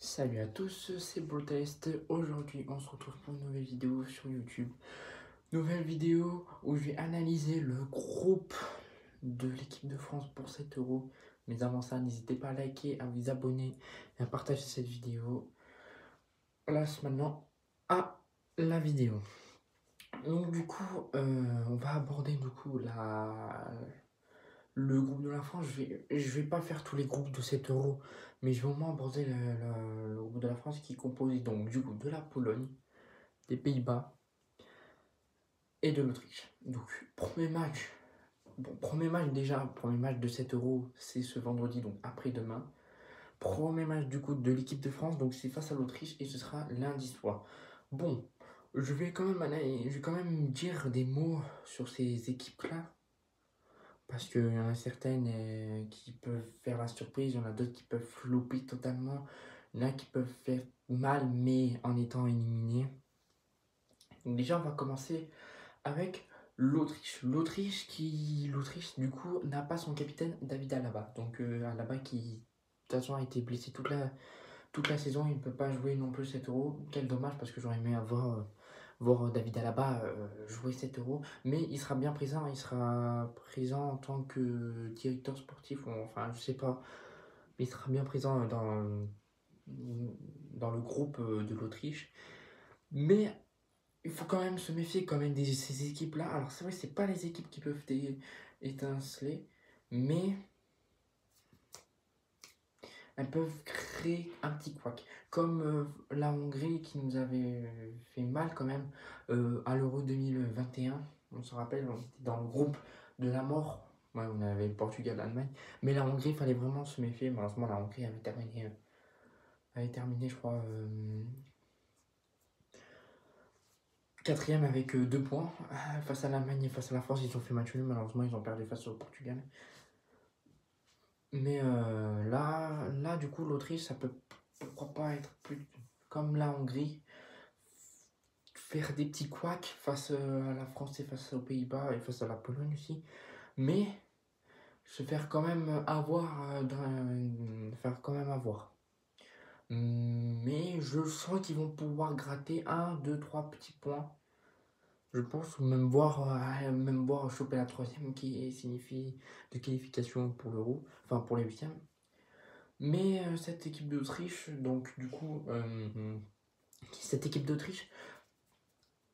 Salut à tous, c'est Brotest. Aujourd'hui, on se retrouve pour une nouvelle vidéo sur YouTube. Nouvelle vidéo où je vais analyser le groupe de l'équipe de France pour 7 €. Mais avant ça, n'hésitez pas à liker, à vous abonner et à partager cette vidéo. Place maintenant à la vidéo. Donc du coup, on va aborder le groupe de la France. Je vais pas faire tous les groupes de 7 €, mais je vais au moins aborder le groupe de la France qui est composé donc du coup de la Pologne, des Pays-Bas et de l'Autriche. Donc premier match de 7 €, c'est ce vendredi, donc après-demain. Premier match du coup de l'équipe de France, donc c'est face à l'Autriche et ce sera lundi soir. Bon, je vais quand même dire des mots sur ces équipes-là. Parce qu'il y en a certaines qui peuvent faire la surprise, il y en a d'autres qui peuvent flopper totalement, il y en a qui peuvent faire mal mais en étant éliminés. Donc déjà on va commencer avec l'Autriche. L'Autriche du coup n'a pas son capitaine David Alaba. Donc Alaba qui de toute façon a été blessé toute la saison, il ne peut pas jouer non plus 7 €. Quel dommage parce que j'aurais aimé voir David Alaba jouer 7 €. Mais il sera présent en tant que directeur sportif, ou enfin je sais pas, mais il sera bien présent dans le groupe de l'Autriche. Mais il faut quand même se méfier quand même de ces équipes-là. Alors c'est vrai, c'est pas les équipes qui peuvent étinceler, mais elles peuvent créer un petit couac. Comme la Hongrie qui nous avait fait mal quand même à l'Euro 2021. On se rappelle, on était dans le groupe de la mort. Ouais, on avait le Portugal, l'Allemagne. Mais la Hongrie, il fallait vraiment se méfier. Malheureusement, la Hongrie avait terminé je crois, quatrième avec 2 points. Face à l'Allemagne et face à la France, ils ont fait match nul. Malheureusement, ils ont perdu face au Portugal. Mais là, du coup, l'Autriche, ça peut pourquoi pas être plus comme la Hongrie, faire des petits couacs face à la France et face aux Pays-Bas et face à la Pologne aussi. Mais se faire quand même avoir, faire quand même avoir. Mais je sens qu'ils vont pouvoir gratter 1, 2, 3 petits points. Je pense même voir choper la troisième qui signifie de qualification pour l'Euro, enfin pour les huitièmes. Mais cette équipe d'Autriche, donc du coup, cette équipe d'Autriche,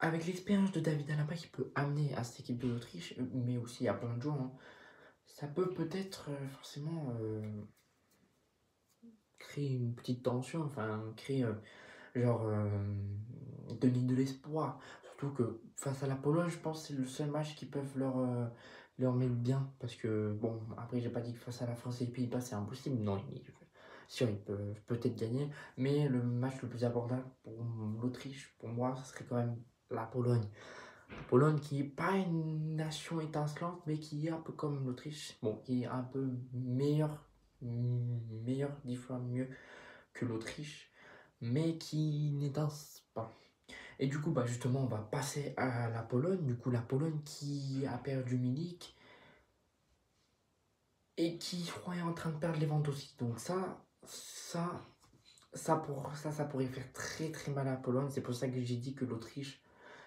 avec l'expérience de David Alaba qui peut amener à cette équipe d'Autriche, mais aussi à plein de joueurs, hein, ça peut peut-être forcément créer une petite tension, enfin créer donner de l'espoir. Surtout que face à la Pologne, je pense que c'est le seul match qui peuvent leur mettre bien. Parce que, bon, après, j'ai pas dit que face à la France et les Pays-Bas, c'est impossible. Non, sûr, ils peuvent peut-être gagner. Mais le match le plus abordable pour l'Autriche, pour moi, ce serait quand même la Pologne. La Pologne qui n'est pas une nation étincelante, mais qui est un peu comme l'Autriche. Bon, qui est un peu meilleur, 10 fois mieux que l'Autriche, mais qui n'étince pas. Et du coup, bah justement, on va passer à la Pologne. Du coup, la Pologne qui a perdu Milik et qui, je crois, est en train de perdre Lewandowski. Donc ça pourrait faire très très mal à la Pologne. C'est pour ça que j'ai dit que l'Autriche,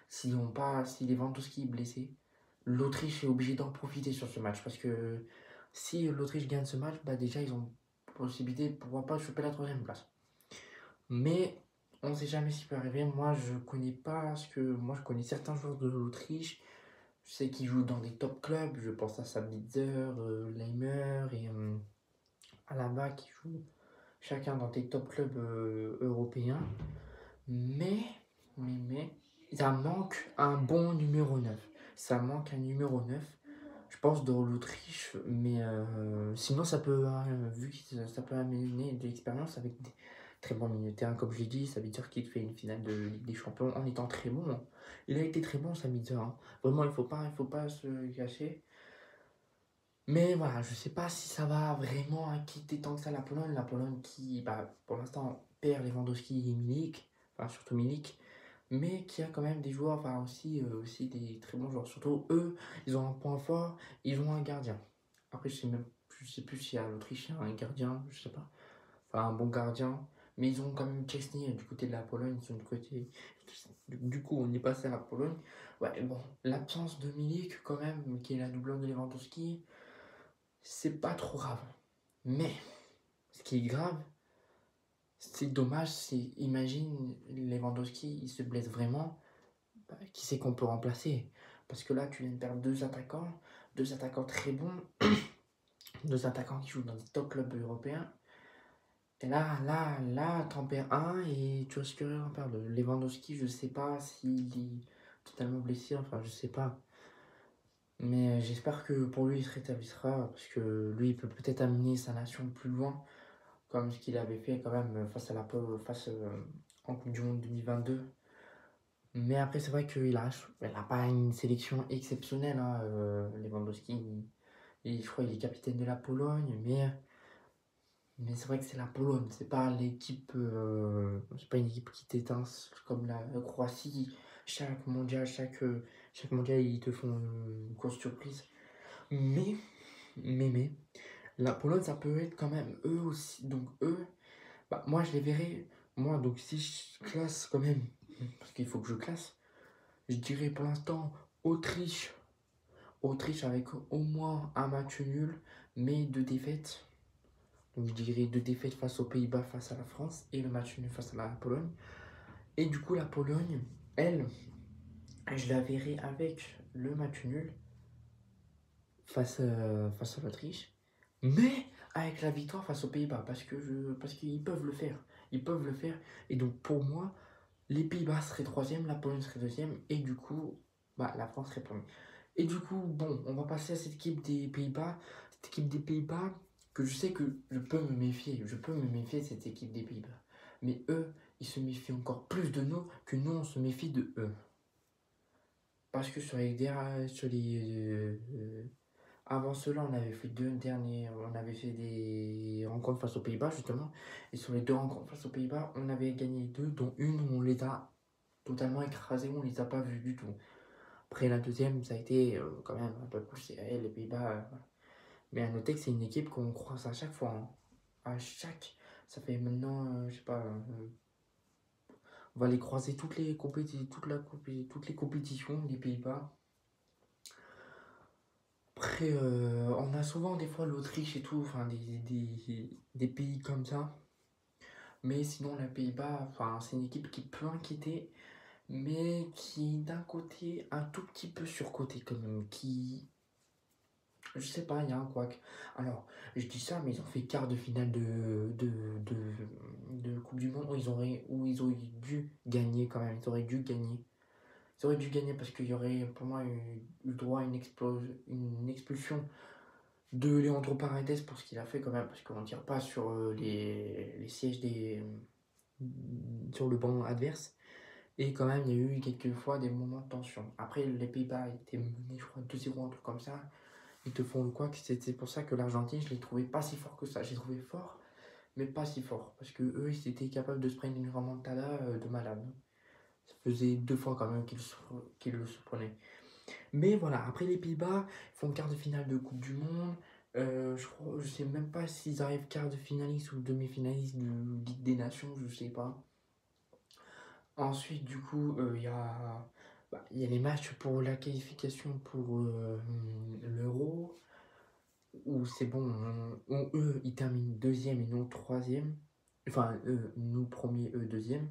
si Lewandowski est blessé, l'Autriche est obligée d'en profiter sur ce match. Parce que si l'Autriche gagne ce match, bah déjà, ils ont possibilité de pouvoir pas choper la troisième place. Mais on ne sait jamais ce qui peut arriver. Moi, je connais pas moi, je connais certains joueurs de l'Autriche. Je sais qu'ils jouent dans des top clubs. Je pense à Sabitzer, Leimer et Alaba qui jouent chacun dans des top clubs européens. Mais, ça manque un bon numéro 9. Ça manque un numéro 9. Je pense dans l'Autriche, mais sinon ça peut, vu que ça peut amener de l'expérience avec des très bons milieux de terrain, comme je l'ai dit. Sabitzer qui fait une finale de Ligue des Champions en étant très bon. Il a été très bon, Sabitzer. Hein. Vraiment, il faut pas se cacher. Mais voilà, je sais pas si ça va vraiment inquiéter tant que ça la Pologne. La Pologne qui, bah, pour l'instant, perd Lewandowski et Milik, enfin surtout Milik, mais qui a quand même des joueurs, enfin aussi des très bons joueurs. Surtout eux, ils ont un point fort, ils ont un gardien. Après, je sais plus si à l'Autriche il y a un gardien, je sais pas. Enfin, un bon gardien, Mais ils ont quand même Chesney du côté de la Pologne, ils sont du côté. Du coup, on est passé à la Pologne. Ouais, bon, l'absence de Milik, quand même, qui est la doublure de Lewandowski, c'est pas trop grave. Mais, ce qui est grave, c'est dommage, c'est, imagine, Lewandowski, il se blesse vraiment, bah, qui c'est qu'on peut remplacer? Parce que là, tu viens de perdre deux attaquants très bons, deux attaquants qui jouent dans des top clubs européens. Et là, t'en perds un et tu risques rien d'en perdre. Lewandowski, je sais pas s'il est totalement blessé, enfin, je sais pas. Mais j'espère que pour lui, il se rétablissera, parce que lui, il peut peut-être amener sa nation plus loin, comme ce qu'il avait fait quand même face en Coupe du Monde 2022. Mais après, c'est vrai qu'il a pas une sélection exceptionnelle, hein, Lewandowski. Je crois qu'il est capitaine de la Pologne, mais c'est vrai que c'est la Pologne, c'est pas l'équipe, c'est pas une équipe qui t'étince comme la Croatie. Chaque mondial, ils te font une grosse surprise. Mais, mais, la Pologne, ça peut être quand même eux aussi. Donc, eux, bah, moi, je les verrai. Moi, donc, si je classe quand même, parce qu'il faut que je classe, je dirais pour l'instant Autriche. Autriche avec au moins un match nul, mais deux défaites. Donc, je dirais deux défaites face aux Pays-Bas, face à la France, et le match nul face à la Pologne. Et du coup, la Pologne, elle, je la verrai avec le match nul face à l'Autriche, mais avec la victoire face aux Pays-Bas, parce qu'ils peuvent le faire. Ils peuvent le faire. Et donc, pour moi, les Pays-Bas seraient troisième, la Pologne serait deuxième, et du coup, bah, la France serait première. Et du coup, bon, on va passer à cette équipe des Pays-Bas. Cette équipe des Pays-Bas, que je sais que je peux me méfier. Je peux me méfier de cette équipe des Pays-Bas. Mais eux, ils se méfient encore plus de nous que nous, on se méfie de eux. Parce que avant cela, on avait fait on avait fait des rencontres face aux Pays-Bas, justement. Et sur les deux rencontres face aux Pays-Bas, on avait gagné deux, dont une où on les a totalement écrasés, on les a pas vus du tout. Après, la deuxième, ça a été quand même un peu plus serré, les Pays-Bas. Voilà. Mais à noter que c'est une équipe qu'on croise à chaque fois, hein. Ça fait maintenant, je sais pas, on va les croiser toutes les compétitions, les Pays-Bas. Après, on a souvent des fois l'Autriche et tout, enfin des pays comme ça. Mais sinon, les Pays-Bas, enfin, c'est une équipe qui peut inquiéter, mais qui d'un côté un tout petit peu surcoté quand même, qui, je sais pas, il y a un couac. Alors, je dis ça, mais ils ont fait quart de finale de Coupe du Monde où ils auraient dû gagner quand même, ils auraient dû gagner. Ils auraient dû gagner parce qu'il y aurait pour moi eu droit à une expulsion de Leandro Paredes pour ce qu'il a fait quand même, parce qu'on ne tire pas sur les sièges sur le banc adverse. Et quand même, il y a eu quelques fois des moments de tension. Après, les Pays-Bas étaient menés, je crois, 2-0, un truc comme ça. Ils te font le quoi. C'est pour ça que l'Argentine, je l'ai trouvé pas si fort que ça. J'ai trouvé fort, mais pas si fort. Parce que eux, ils étaient capables de se prendre une remontada de malade. Ça faisait 2 fois quand même qu'ils le prenaient. Mais voilà, après les Pays-Bas, ils font quart de finale de Coupe du Monde. Je sais même pas s'ils arrivent quart de finaliste ou demi-finaliste de Ligue des Nations, je sais pas. Ensuite, du coup, il y a les matchs pour la qualification pour l'Euro, où c'est bon, eux, ils terminent deuxième et nous troisième. Enfin, nous premier, eux deuxième,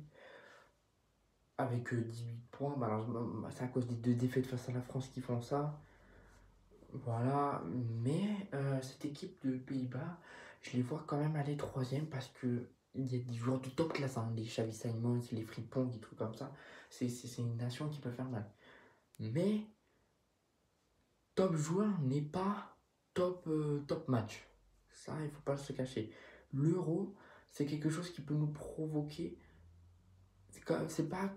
avec 18 points. Bah, alors, c'est à cause des deux défaites face à la France qui font ça. Voilà, mais cette équipe de Pays-Bas, je les vois quand même aller troisième parce que il y a des joueurs de top classe, hein, les Xavi Simons, les Frimpong, des trucs comme ça. C'est une nation qui peut faire mal. Mais top joueur n'est pas top match. Ça, il faut pas se cacher. L'Euro, c'est quelque chose qui peut nous provoquer. C'est pas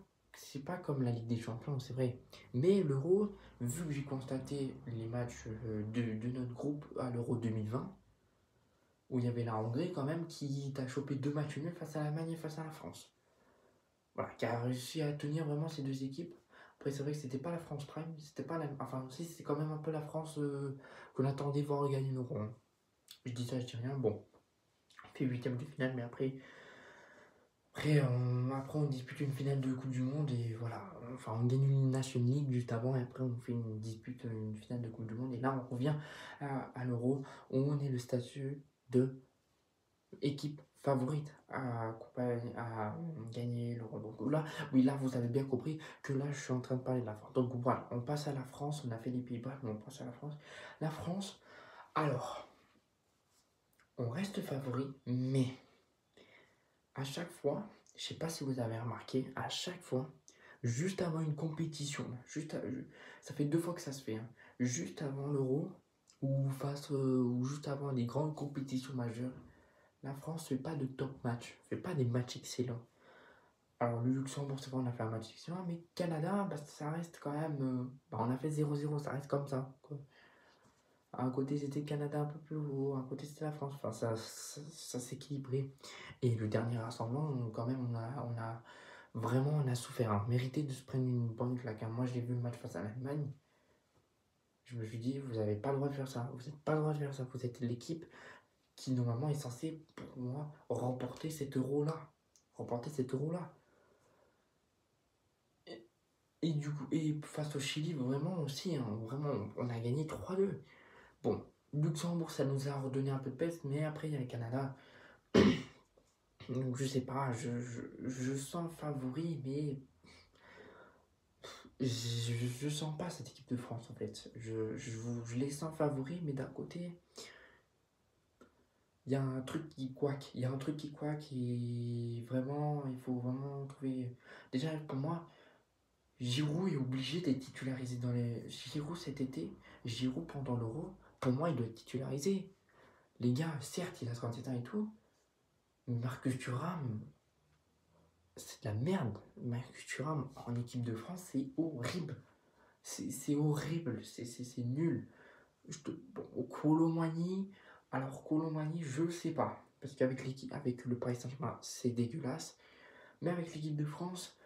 comme la Ligue des Champions, c'est vrai. Mais l'Euro, vu que j'ai constaté les matchs de notre groupe à l'Euro 2020, où il y avait la Hongrie quand même qui t'a chopé 2 matchs nuls face à l'Allemagne et face à la France. Voilà, qui a réussi à tenir vraiment ces deux équipes. Après, c'est vrai que c'était pas la France Prime, c'était pas la. Enfin, si, c'est quand même un peu la France qu'on attendait voir gagner l'Euro, hein. Je dis ça, je dis rien. Bon, on fait huitième de finale, mais après, Après, on dispute une finale de Coupe du Monde et voilà. Enfin, on gagne une Nation League juste avant et après, on fait une finale de Coupe du Monde. Et là, on revient à l'Euro où on est le statut de équipe favorite à gagner l'Euro. Donc là, oui, là, vous avez bien compris que là, je suis en train de parler de la France. Donc voilà, on passe à la France. On a fait les Pays-Bas, mais on passe à la France. La France, alors, on reste favori, mais à chaque fois, je sais pas si vous avez remarqué, à chaque fois, juste avant une compétition, ça fait 2 fois que ça se fait, hein, juste avant l'Euro ou juste avant les grandes compétitions majeures, la France fait pas de top match, fait pas des matchs excellents. Alors le Luxembourg, c'est vrai, on a fait un match excellent, mais Canada, bah, ça reste quand même, on a fait 0-0, ça reste comme ça, quoi. À un côté, c'était le Canada un peu plus haut, à un côté, c'était la France. Enfin, ça s'équilibrait. Et le dernier rassemblement, quand même, on a souffert, hein. Mérité de se prendre une bonne claque, hein. Moi, j'ai vu le match face à l'Allemagne. Je me suis dit, vous n'avez pas le droit de faire ça. Vous n'avez pas le droit de faire ça. Vous êtes l'équipe qui, normalement, est censée, pour moi, remporter cet euro-là. Remporter cet euro-là. Et du coup, et face au Chili, vraiment aussi, hein, vraiment, on a gagné 3-2. Bon, Luxembourg, ça nous a redonné un peu de peste, mais après, il y a le Canada. Donc, je sais pas, je sens favori, mais je sens pas cette équipe de France en fait. Je les sens favoris, mais d'un côté, il y a un truc qui couac. Il y a un truc qui couac et vraiment, il faut vraiment trouver. Déjà, pour moi, Giroud est obligé d'être titularisé dans les. Giroud cet été, Giroud pendant l'Euro, pour moi, il doit être titularisé. Les gars, certes, il a 37 ans et tout, mais Marcus Thuram, c'est de la merde. Marcus Thuram en équipe de France, c'est horrible. C'est horrible, c'est nul. Bon, Colomani, alors Colomani, je sais pas. Parce qu'avec l'équipe, avec le Paris Saint-Germain, c'est dégueulasse. Mais avec l'équipe de France,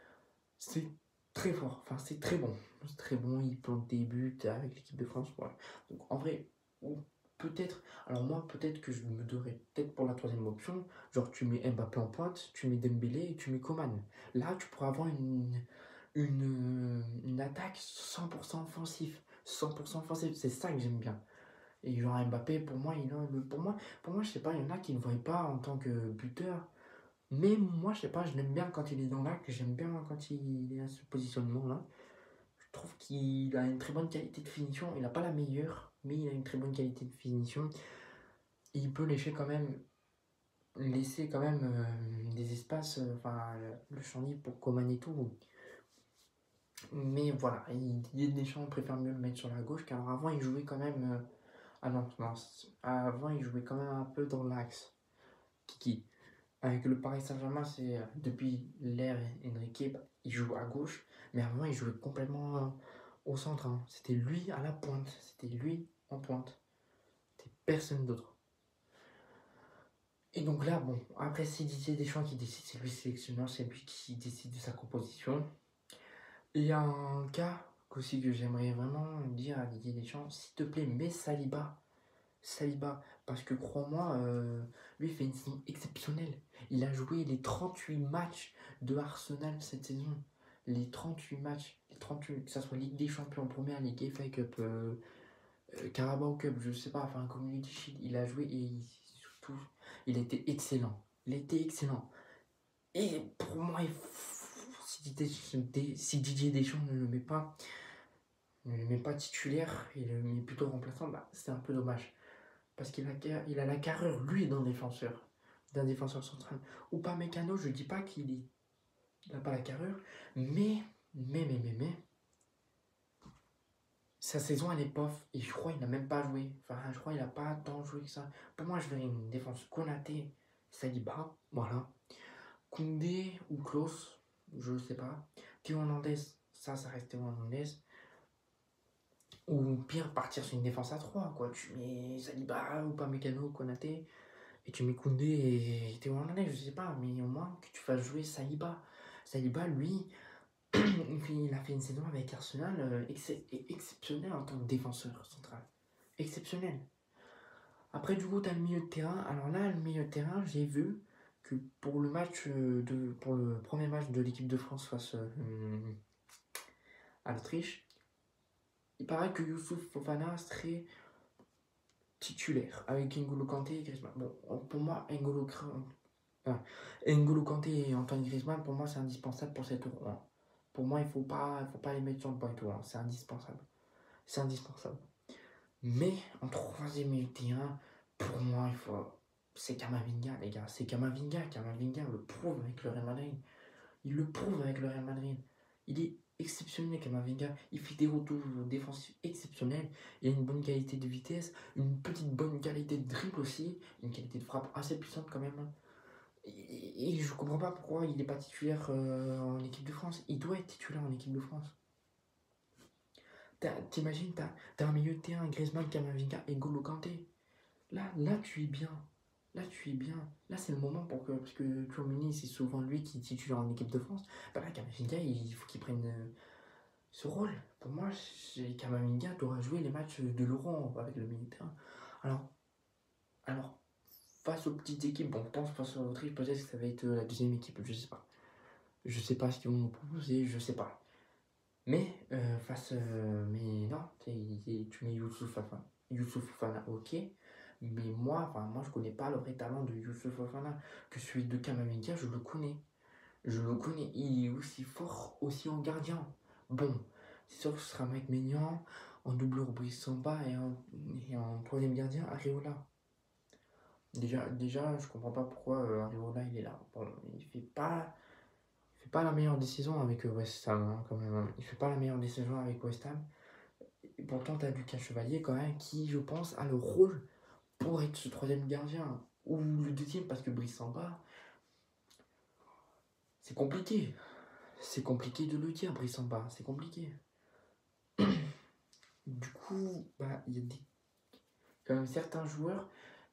c'est très fort. Enfin, c'est très bon. C'est très bon, il plante des buts avec l'équipe de France. Voilà. Donc en vrai, ou peut-être, alors moi, peut-être que je me donnerais peut-être pour la troisième option. Genre, tu mets Mbappé en pointe, tu mets Dembélé et tu mets Coman. Là, tu pourras avoir une attaque 100% offensif. 100% offensif, c'est ça que j'aime bien. Et genre Mbappé, pour moi, pour moi, je sais pas, il y en a qui ne le voient pas en tant que buteur. Mais moi, je sais pas, je l'aime bien quand il est dans l'axe, j'aime bien quand il est à ce positionnement-là. Je trouve qu'il a une très bonne qualité de finition. Il n'a pas la meilleure, mais il a une très bonne qualité de finition. Et il peut laisser quand même des espaces, enfin, le champ libre pour Coman et tout. Mais voilà, Didier Deschamps préfère mieux le mettre sur la gauche, car avant, il jouait quand même. Ah non, non, avant, il jouait quand même un peu dans l'axe. Kiki. Avec le Paris Saint-Germain, c'est depuis l'ère Enrique, bah, il joue à gauche, mais avant, il jouait complètement au centre, hein. C'était lui à la pointe, c'était lui en pointe. C'était personne d'autre. Et donc là, bon, après, c'est Didier Deschamps qui décide, c'est lui le sélectionneur, c'est lui qui décide de sa composition. Il y a un cas aussi que j'aimerais vraiment dire à Didier Deschamps, s'il te plaît, mets Saliba. Saliba, parce que crois-moi, lui il fait une saison exceptionnelle. Il a joué les 38 matchs de Arsenal cette saison. Les 38 matchs, les 38, que ce soit Ligue des Champions, Première Ligue, FA Cup, Carabao Cup, je sais pas, enfin Community Shield, il a joué et surtout, il était excellent. Il était excellent. Et pour moi, si Didier Deschamps ne le met pas titulaire, il le met plutôt remplaçant, bah, c'est un peu dommage. Parce il a la carrure, lui, d'un défenseur central. Ou pas Mécano, je dis pas qu'il n'a pas la carrure, mais, sa saison, elle est pof, et je crois qu'il n'a même pas joué. Enfin, je crois qu'il n'a pas tant joué que ça. Pour moi, je verrais une défense Konaté, Saliba, voilà. Koundé ou Klaus, je sais pas. Théo Hernandez, ça reste Théo Hernandez. Ou pire, partir sur une défense à 3, quoi. Tu mets Saliba ou pas Mécano, Konaté. Et tu mets Koundé et Théo Hernandez, je sais pas, mais au moins que tu fasses jouer Saliba. Saliba, lui, il a fait une saison avec Arsenal exceptionnelle en tant que défenseur central. Exceptionnel. Après, du coup, tu as le milieu de terrain. Alors là, le milieu de terrain, j'ai vu que pour le pour le premier match de l'équipe de France face à l'Autriche, il paraît que Youssouf Fofana serait titulaire avec N'Golo Kanté et Griezmann. Bon, pour moi, N'Golo Kanté et Antoine Griezmann, pour moi, c'est indispensable pour cet Euro, hein. Pour moi, il faut pas les mettre sur le banc et tout, hein. C'est indispensable. C'est indispensable. Mais en troisième milieu de terrain, pour moi, c'est Camavinga, les gars. C'est Camavinga. Camavinga le prouve avec le Real Madrid. Il le prouve avec le Real Madrid. Il est exceptionnel, Camavinga. Il fait des retours défensifs exceptionnels. Il a une bonne qualité de vitesse, une petite bonne qualité de dribble aussi, une qualité de frappe assez puissante quand même. Et je comprends pas pourquoi il n'est pas titulaire en équipe de France. Il doit être titulaire en équipe de France. T'imagines, t'as un milieu de terrain, Griezmann, Camavinga et N'Golo Kanté. Là, tu es bien. Là, tu es bien. Là, c'est le moment parce que Tchouaméni, c'est souvent lui qui est titulaire en équipe de France. Bah là, Camavinga, il faut qu'il prenne ce rôle. Pour moi, Camavinga doit jouer les matchs de l'Euro avec le milieu de terrain. Alors, face aux petites équipes, bon, je pense face à l'Autriche, peut-être que ça va être la deuxième équipe, je sais pas. Je sais pas ce qu'ils vont nous proposer, je sais pas. Mais, mais non, tu mets Youssouf Fofana, ok. Mais moi, je connais pas le vrai talent de Youssouf Fofana. Que celui de Camavinga, je le connais. Je le connais. Il est aussi fort, aussi en gardien. Bon, c'est sûr que ce sera Mike Maignan, en doubleur Brice Samba et en troisième gardien, Areola. Déjà, je comprends pas pourquoi Areola il est là. Bon, il fait pas la meilleure décision avec West Ham, hein, quand même, hein. Il fait pas la meilleure décision avec West Ham. Et pourtant, tu as Lucas Chevalier quand même qui, je pense, a le rôle pour être ce troisième gardien. Ou le deuxième, parce que Brice Samba, c'est compliqué. C'est compliqué de le dire, Brice Samba. C'est compliqué. Du coup, il y a quand même certains joueurs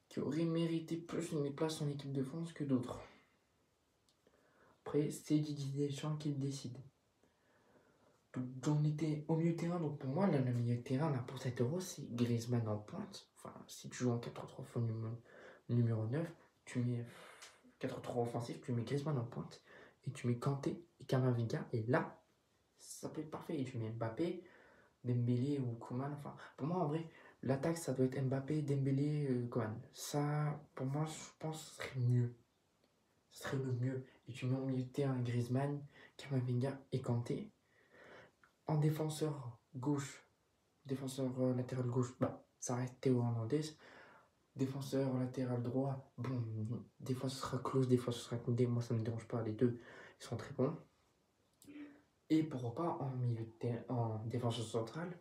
qui auraient mérité plus une place en équipe de France que d'autres. Après, c'est Didier Deschamps qui le décide. Donc, j'en étais au milieu de terrain. Donc, pour moi, là, le milieu de terrain, là, pour cet Euro, c'est Griezmann en pointe. Enfin, si tu joues en 4-3-3 fois numéro 9, tu mets 4-3 offensif, tu mets Griezmann en pointe. Et tu mets Kanté et Camavinga. Et là, ça peut être parfait. Et tu mets Mbappé, Dembélé ou Coman. Enfin, pour moi, en vrai, l'attaque, ça doit être Mbappé, Dembélé, Coman. Ça, pour moi, je pense que ce serait mieux. Ce serait le mieux. Et tu mets au milieu de terrain Griezmann, Camavinga et Kanté. En défenseur gauche, défenseur latéral gauche, ça reste Théo Hernandez. Défenseur latéral droit, bon, des fois ce sera Klose, des fois ce sera Koundé. Moi, ça ne me dérange pas, les deux, ils sont très bons. Et pourquoi pas en défenseur central,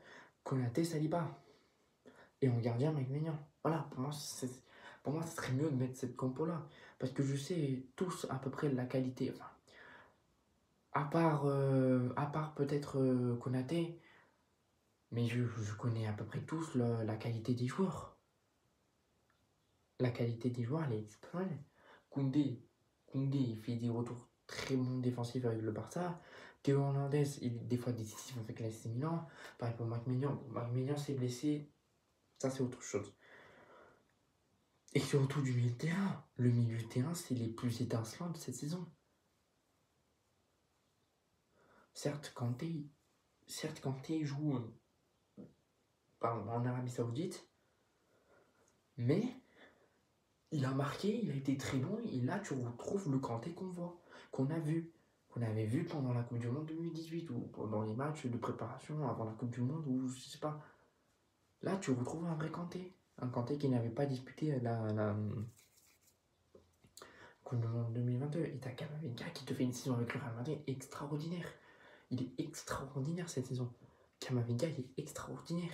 Konaté, Saliba. Et en gardien, Mike Maignan. Voilà, pour moi, ce serait mieux de mettre cette compo-là. Parce que je sais tous à peu près la qualité. Enfin, à part peut-être Konaté, mais je connais à peu près tous la qualité des joueurs. La qualité des joueurs, elle est exceptionnelle. Koundé, il fait des retours très bons défensifs avec le Barça. Théo Hernandez, il est des fois décisif avec l'AC Milan. Pareil pour Mike Maignan. Mike Maignan s'est blessé, ça c'est autre chose. Et surtout du milieu de terrain. Le milieu de terrain, c'est les plus étincelants de cette saison. Certes, Kanté joue en Arabie Saoudite, mais il a marqué, il a été très bon, et là tu retrouves le Kanté qu'on avait vu pendant la Coupe du Monde 2018 ou pendant les matchs de préparation avant la Coupe du Monde, ou je sais pas. Là tu retrouves un vrai Kanté, un Kanté qui n'avait pas disputé la Coupe du Monde 2022, et t'as Camavinga qui te fait une saison avec le Real Madrid extraordinaire. Il est extraordinaire cette saison. Camavinga, il est extraordinaire.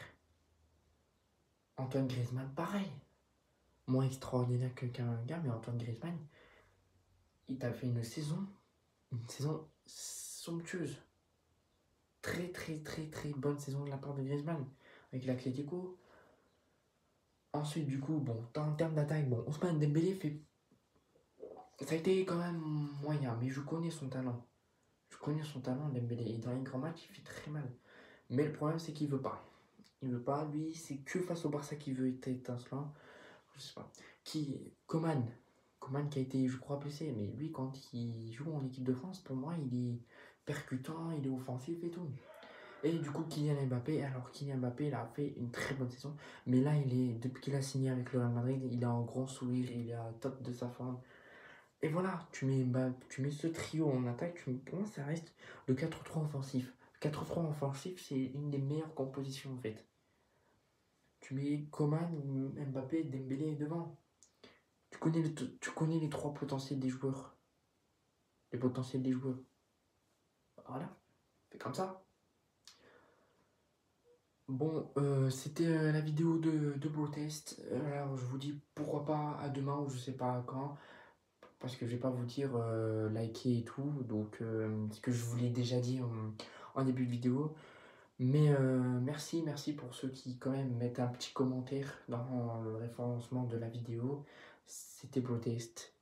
Antoine Griezmann, pareil. Moins extraordinaire que Camavinga, mais Antoine Griezmann, il t'a fait une saison somptueuse. Très, très, très, très bonne saison de la part de Griezmann avec l'Atlético. Ensuite, du coup, en termes d'attaque, Ousmane Dembélé ça a été quand même moyen, mais je connais son talent. Dembélé. Et dans les grands matchs, il fait très mal. Mais le problème, c'est qu'il veut pas. Il veut pas, lui, c'est que face au Barça qu'il veut être étincelant. Je sais pas. Coman, Coman qui a été, je crois, blessé. Mais lui, quand il joue en équipe de France, pour moi, il est percutant, il est offensif et tout. Et du coup, Kylian Mbappé, alors Kylian Mbappé, il a fait une très bonne saison. Mais là, depuis qu'il a signé avec le Real Madrid, il a un grand sourire, il est à top de sa forme. Et voilà, tu mets ce trio en attaque, pour moi, ça reste le 4-3 offensif. 4-3 offensif, c'est une des meilleures compositions en fait. Tu mets Coman, Mbappé, Dembélé devant. Tu connais les trois potentiels des joueurs. Les potentiels des joueurs. Voilà, c'est comme ça. Bon, c'était la vidéo de Protest. Alors, je vous dis pourquoi pas à demain ou je sais pas quand. Parce que je vais pas vous dire liker et tout. Donc, ce que je vous l'ai déjà dit en début de vidéo. Mais merci pour ceux qui quand même mettent un petit commentaire dans le référencement de la vidéo. C'était Protest.